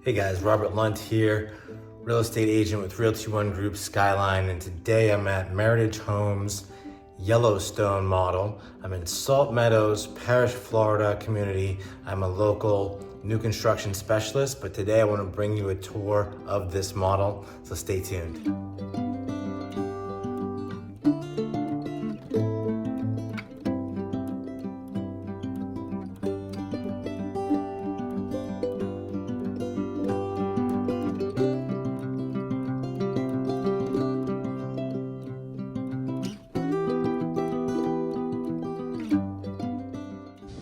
Hey guys, Robert Lunt here, real estate agent with Realty One Group Skyline, and today I'm at Meritage Homes, Yellowstone model. I'm in Salt Meadows, Parrish, Florida community. I'm a local new construction specialist, but today I want to bring you a tour of this model, so stay tuned.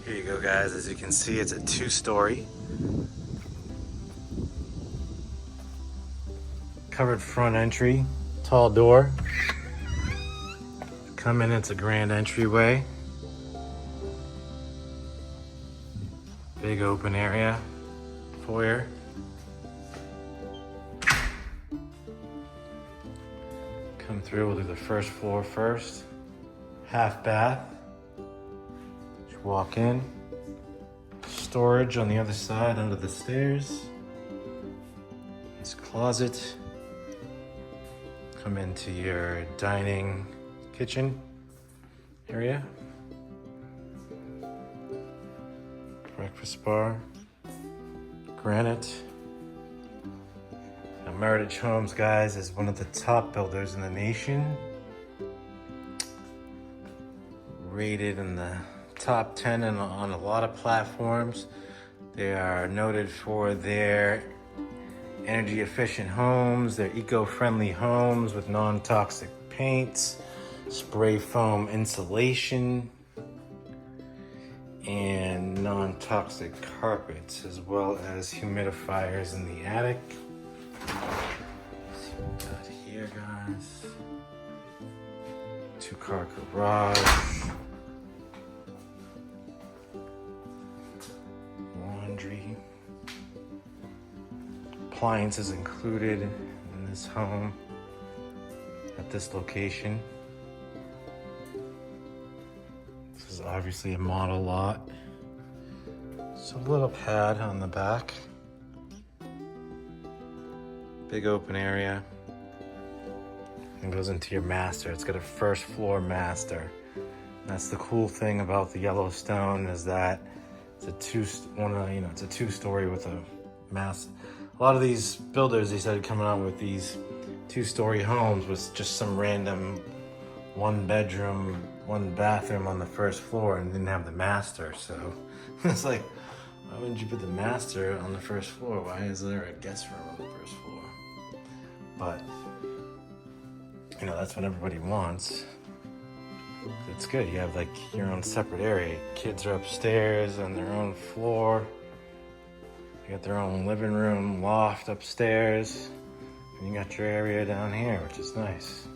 Here you go guys, as you can see it's a 2-story. Covered front entry, tall door. Come in, it's a grand entryway. Big open area, foyer. Come through, we'll do the first floor first. Half bath. Just walk in. Storage on the other side under the stairs. This closet. Come into your dining kitchen area. Breakfast bar. Granite. Now, Meritage Homes, guys, is one of the top builders in the nation. Rated in the top 10 on a lot of platforms. They are noted for their energy efficient homes, their eco-friendly homes with non-toxic paints, spray foam insulation, and non-toxic carpets, as well as humidifiers in the attic. Let's see what we got here, guys. 2-car garage. Laundry. Appliances included in this home at this location. This is obviously a model lot. So a little pad on the back. Big open area. And goes into your master. It's got a first floor master. That's the cool thing about the Yellowstone, is that it's a it's a 2-story with a mass. A lot of these builders, they started coming out with these 2-story homes with just some random 1-bedroom, 1-bathroom on the first floor and didn't have the master. So it's like, why wouldn't you put the master on the first floor? Why is there a guest room on the first floor? But, that's what everybody wants. It's good. You have like your own separate area. Kids are upstairs on their own floor. You got their own living room, loft upstairs, and you got your area down here, which is nice.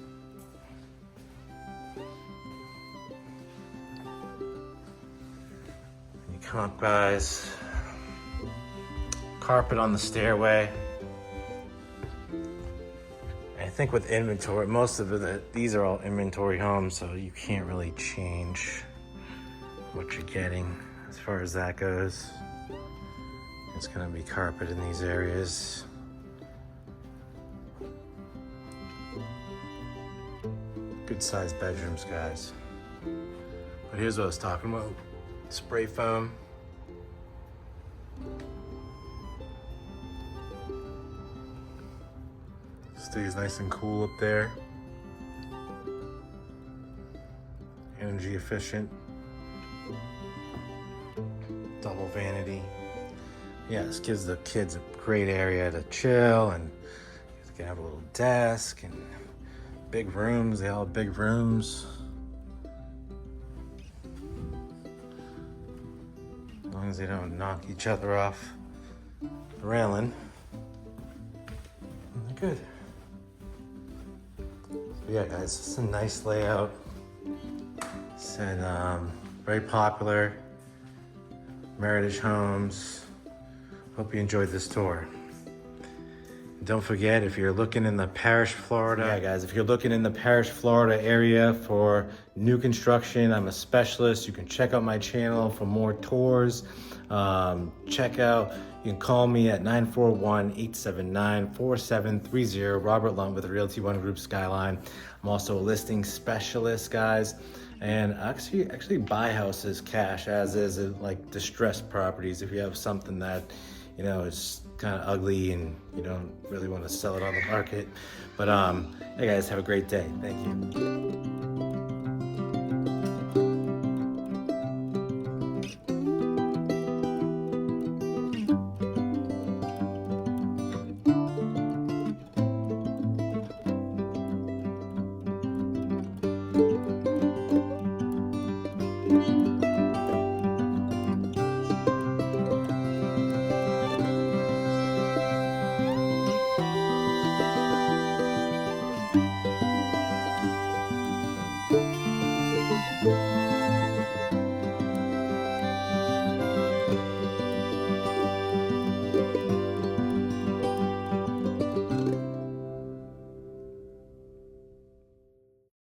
And you come up, guys. Carpet on the stairway. I think with inventory, most of these are all inventory homes, so you can't really change what you're getting as far as that goes. It's gonna be carpet in these areas. Good sized bedrooms, guys. But here's what I was talking about. Spray foam. Stays nice and cool up there. Energy efficient. Double vanity. Yeah, this gives the kids a great area to chill, and you can have a little desk and big rooms. They all have big rooms. As long as they don't knock each other off. the railing. Good. So yeah, guys, it's a nice layout. Said very popular. Meritage Homes. Hope you enjoyed this tour. Don't forget, if you're looking in the Parrish, Florida. Yeah, guys, if you're looking in the Parrish, Florida area for new construction, I'm a specialist. You can check out my channel for more tours. You can call me at 941-879-4730. Robert Lunt with Realty One Group Skyline. I'm also a listing specialist, guys. And actually buy houses cash, as is, like distressed properties. If you have something that, you know, it's kind of ugly and you don't really want to sell it on the market. But hey guys, have a great day. Thank you.